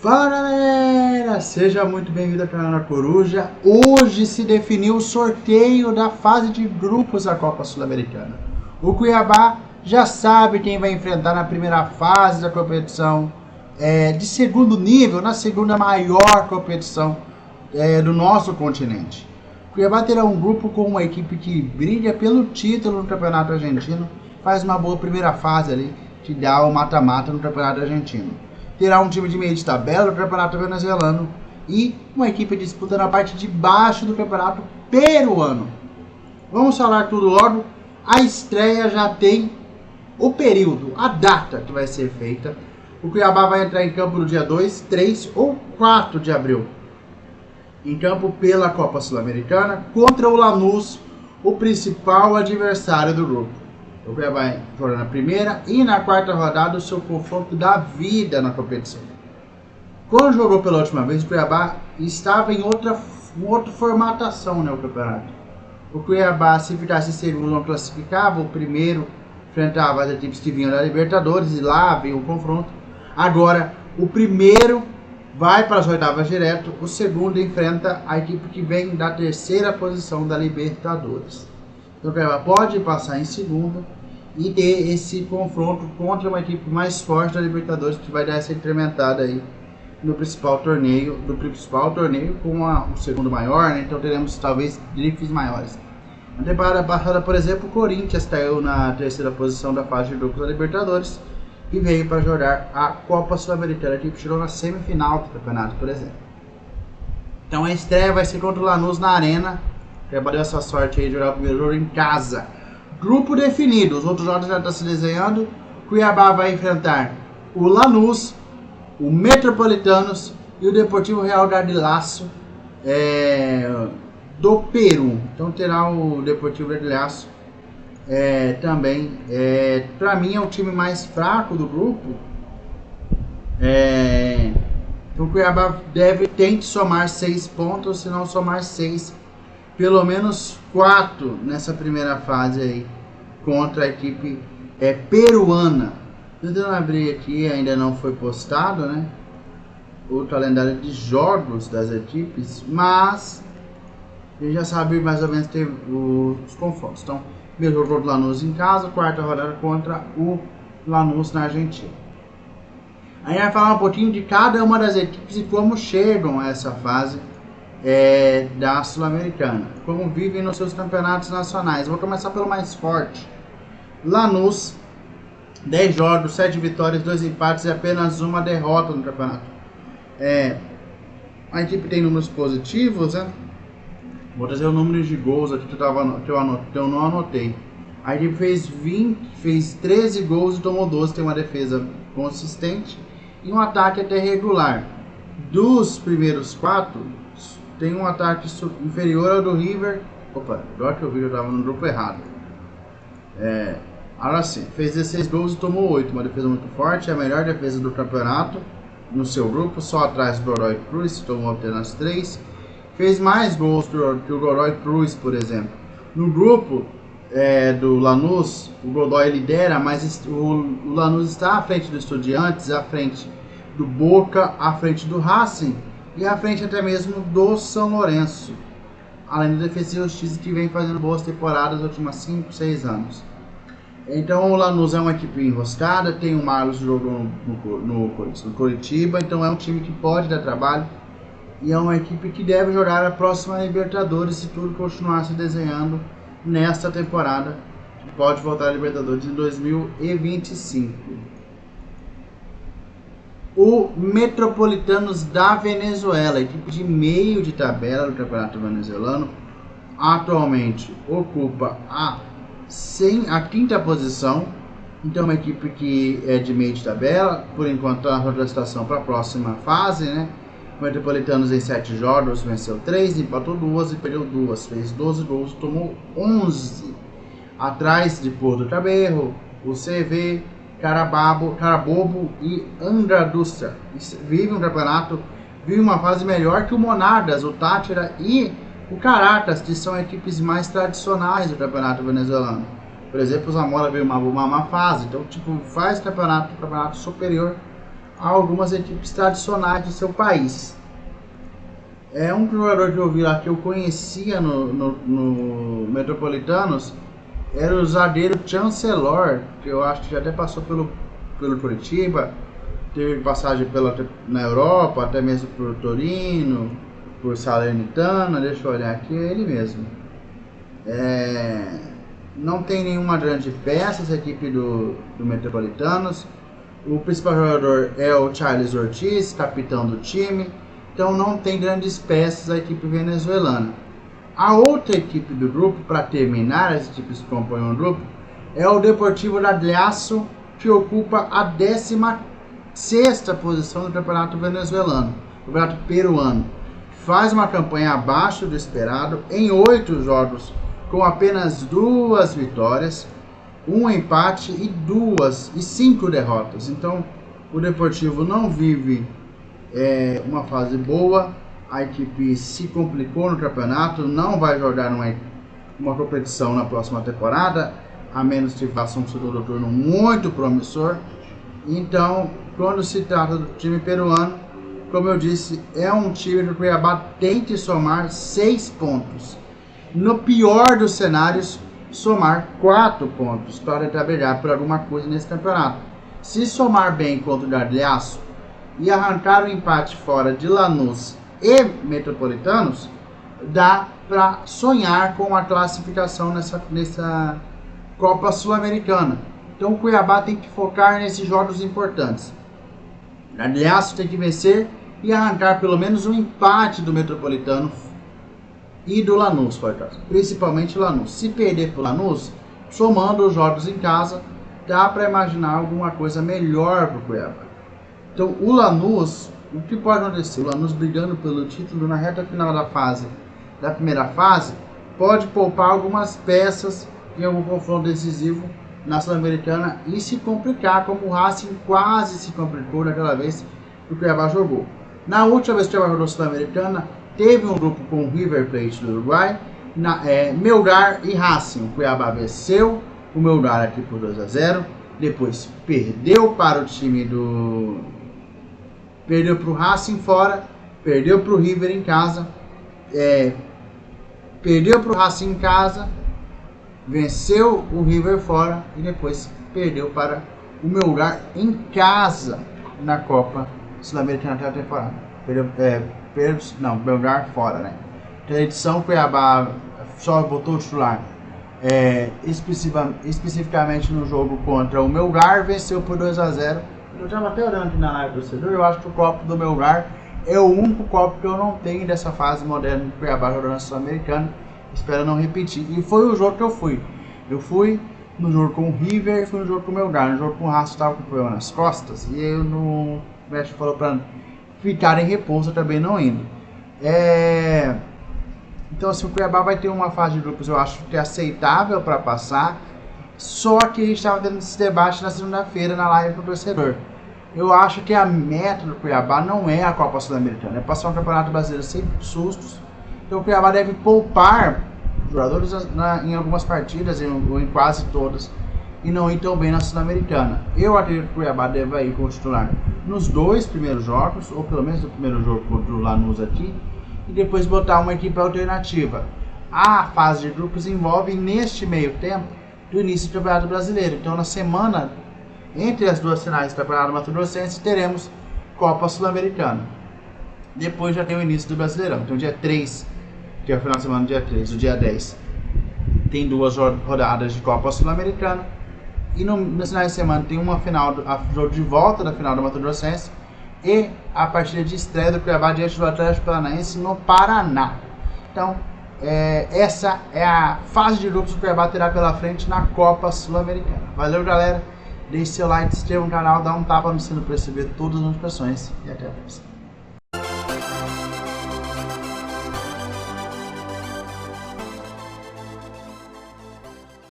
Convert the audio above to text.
Fala galera, seja muito bem-vindo ao canal da Coruja. Hoje se definiu o sorteio da fase de grupos da Copa Sul-Americana. O Cuiabá já sabe quem vai enfrentar na primeira fase da competição de segundo nível, na segunda maior competição do nosso continente. O Cuiabá terá um grupo com uma equipe que briga pelo título no Campeonato Argentino, faz uma boa primeira fase ali, que dá o mata-mata no Campeonato Argentino. Terá um time de meio de tabela do Campeonato Venezuelano e uma equipe disputa na parte de baixo do Campeonato Peruano. Vamos falar tudo logo. A estreia já tem o período, a data que vai ser feita. O Cuiabá vai entrar em campo no dia 2, 3 ou 4 de abril. Em campo pela Copa Sul-Americana contra o Lanús, o principal adversário do grupo. O Cuiabá vai jogar na primeira e na quarta rodada o seu confronto da vida na competição. Quando jogou pela última vez, o Cuiabá estava em outra formatação no campeonato. O Cuiabá, se ficasse segundo, não classificava. O primeiro enfrentava as equipes que vinham da Libertadores e lá veio o confronto. Agora, o primeiro vai para as oitavas direto, o segundo enfrenta a equipe que vem da terceira posição da Libertadores. Então o Cuiabá pode passar em segundo e ter esse confronto contra uma equipe mais forte da Libertadores, que vai dar essa incrementada aí no principal torneio, com o segundo maior, né? Então teremos talvez grifes maiores. Na temporada passada, por exemplo, o Corinthians caiu na terceira posição da fase de grupos da Libertadores e veio para jogar a Copa Sul-Americana. A equipe chegou na semifinal do campeonato, por exemplo. Então a estreia vai ser contra o Lanús na Arena. Deu essa sorte aí de jogar o primeiro jogo em casa. Grupo definido, os outros jogos já estão se desenhando. Cuiabá vai enfrentar o Lanús, o Metropolitanos e o Deportivo Real Garcilaso do Peru. Então terá o Deportivo Garcilaso também. Para mim é o time mais fraco do grupo. Então o Cuiabá tente somar 6 pontos, se não somar 6. Pelo menos 4 nessa primeira fase aí contra a equipe peruana. Tentando abrir aqui, ainda não foi postado, né, o calendário de jogos das equipes, mas a gente já sabe mais ou menos ter os confrontos. Então, primeiro jogo do Lanús em casa, quarta rodada contra o Lanús na Argentina. Aí vai falar um pouquinho de cada uma das equipes e como chegam a essa fase da Sul-Americana, como vivem nos seus campeonatos nacionais. Vou começar pelo mais forte. Lanús, 10 jogos, 7 vitórias, 2 empates e apenas uma derrota no campeonato. A equipe tem números positivos, né? Vou trazer o número de gols aqui que eu não anotei. A equipe fez 13 gols e tomou 12, tem uma defesa consistente e um ataque até regular. Dos primeiros 4, tem um ataque inferior ao do River. Opa, agora que eu vi, eu estava no grupo errado. Agora sim, fez 16 gols e tomou 8. Uma defesa muito forte, é a melhor defesa do campeonato no seu grupo, só atrás do Godoy Cruz, que tomou apenas 3. Fez mais gols que o Godoy Cruz, por exemplo. No grupo do Lanús, o Godoy lidera, mas o Lanús está à frente do Estudiantes, à frente do Boca, à frente do Racing e à frente até mesmo do São Lourenço, além do Defensa e Justiça, que vem fazendo boas temporadas nos últimos 5, 6 anos. Então o Lanús é uma equipe enroscada, tem o Marlos que jogou no Coritiba, então é um time que pode dar trabalho e é uma equipe que deve jogar a próxima Libertadores se tudo continuar se desenhando nesta temporada, que pode voltar à Libertadores em 2025. O Metropolitanos da Venezuela, equipe de meio de tabela do Campeonato Venezuelano, atualmente ocupa a 5ª posição. Então uma equipe que é de meio de tabela, por enquanto está na classificação para a próxima fase, né? O Metropolitanos em 7 jogos venceu 3, empatou 2 e perdeu 2, fez 12 gols, tomou 11, atrás de Porto Cabello, o CV, Carabobo e Andraduça. Vive um campeonato, vive uma fase melhor que o Monagas, o Táchira e o Caracas, que são equipes mais tradicionais do campeonato venezuelano. Por exemplo, o Zamora veio uma má fase, então faz campeonato superior a algumas equipes tradicionais do seu país. É um jogador que eu vi lá que eu conhecia no Metropolitanos, era o zagueiro Chancellor, que eu acho que já até passou pelo Curitiba, teve passagem na Europa, até mesmo por Torino, por Salernitana, deixa eu olhar aqui, é ele mesmo. Não tem nenhuma grande peça essa equipe do Metropolitanos. O principal jogador é o Charles Ortiz, capitão do time. Então não tem grandes peças a equipe venezuelana. A outra equipe do grupo, para terminar, as equipes que compõem o grupo, é o Deportivo Ladriaço, que ocupa a 16ª posição do campeonato venezuelano, campeonato peruano. Faz uma campanha abaixo do esperado em 8 jogos, com apenas 2 vitórias, 1 empate e 5 derrotas. Então o Deportivo não vive uma fase boa, a equipe se complicou no campeonato, não vai jogar uma competição na próxima temporada, a menos que faça um segundo turno muito promissor. Então, quando se trata do time peruano, como eu disse, é um time do Cuiabá tem que somar 6 pontos. No pior dos cenários, somar 4 pontos para tentar brigar por alguma coisa nesse campeonato. Se somar bem contra o Ladriaço e arrancar o empate fora de Lanús e Metropolitanos, dá para sonhar com a classificação nessa Copa Sul-Americana. Então o Cuiabá tem que focar nesses jogos importantes. O Ladriaço tem que vencer e arrancar pelo menos um empate do Metropolitano e do Lanús, principalmente o Lanús. Se perder para o Lanús, somando os jogos em casa, dá para imaginar alguma coisa melhor para o Cuiabá. Então o Lanús, o que pode acontecer? O Lanús brigando pelo título na reta final da primeira fase, pode poupar algumas peças em algum confronto decisivo na Sul-Americana e se complicar, como o Racing quase se complicou naquela vez que o Cuiabá jogou. Na última vez que o Cuiabá jogou Sul-Americana, teve um grupo com o River Plate do Uruguai, Melgar e Racing. O Cuiabá venceu o Melgar aqui por 2-0, depois perdeu para o time perdeu para o Racing fora, perdeu para o River em casa, perdeu para o Racing em casa, venceu o River fora e depois perdeu para o Melgar em casa na Copa Sul-Americana até a temporada. Melgar fora, né? Então, a edição Cuiabá só botou o titular especificamente no jogo contra o Melgar, venceu por 2-0. Eu estava até olhando aqui na live do torcedor, eu acho que o copo do Melgar é o único copo que eu não tenho dessa fase moderna do Cuiabá jogando na Sul-Americana. Espero não repetir. E foi o jogo que eu fui. Eu fui no jogo com o River e fui no jogo com o Melgar. No jogo com o Racing estava com o problema nas costas e eu o mestre falou para ficar em repouso, também não indo. Então assim, o Cuiabá vai ter uma fase de grupos, eu acho que é aceitável para passar. Só que a gente estava tendo esse debate na segunda-feira na live do torcedor. Eu acho que a meta do Cuiabá não é a Copa Sul-Americana, é passar um campeonato brasileiro sem sustos. Então o Cuiabá deve poupar jogadores em algumas partidas, ou em quase todas, e não ir tão bem na Sul-Americana. Eu acredito que o Cuiabá deve ir com o titular nos 2 primeiros jogos, ou pelo menos no primeiro jogo contra o Lanús aqui, e depois botar uma equipe alternativa. A fase de grupos envolve, neste meio tempo, do início do Campeonato Brasileiro. Então, na semana entre as 2 finais do Campeonato Mato Grossense, teremos Copa Sul-Americana. Depois já tem o início do Brasileirão. Então, dia 3, que é o final de semana do dia 3, do dia 10, tem 2 rodadas de Copa Sul-Americana. E nos finais de semana tem uma final, jogo de volta da final do Mato Grossense e a partida de estreia do Cuiabá diante do Atlético Paranaense no Paraná. Então, essa é a fase de grupos que o Cuiabá terá pela frente na Copa Sul-Americana. Valeu, galera. Deixe seu like, se inscreva no canal, dá um tapa no sino para receber todas as notificações e até a próxima.